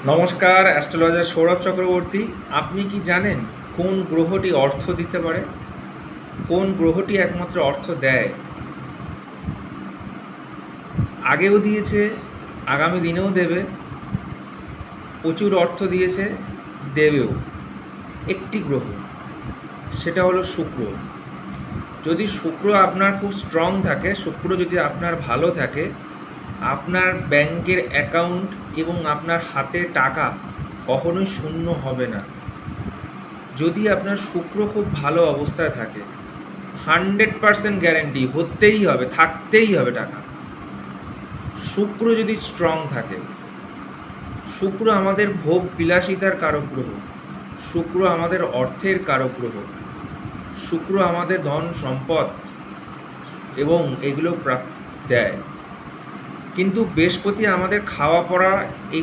নমস্কার, অ্যাস্ট্রোলজার সৌরভ চক্রবর্তী। আপনি কি জানেন কোন গ্রহটি অর্থ দিতে পারে? কোন গ্রহটি একমাত্র অর্থ দেয়? আগেও দিয়েছে, আগামী দিনেও দেবে, প্রচুর অর্থ দিয়েছে, দেবেও। একটি গ্রহ, সেটা হলো শুক্র। যদি শুক্র আপনার খুব স্ট্রং থাকে, শুক্র যদি আপনার ভালো থাকে, আপনার ব্যাংকের অ্যাকাউন্ট এবং আপনার হাতে টাকা কখনোই শূন্য হবে না। যদি আপনার শুক্র খুব ভালো অবস্থায় থাকে, 100% গ্যারেন্টি, হতেই হবে, থাকতেই হবে টাকা। শুক্র যদি স্ট্রং থাকে, শুক্র আমাদের ভোগ বিলাসিতার কারক গ্রহ, শুক্র আমাদের অর্থের কারক গ্রহ, শুক্র আমাদের ধন সম্পদ এবং এগুলো দেয়। কিন্তু বৃহস্পতি আমাদের খাওয়া পড়া, এগুলো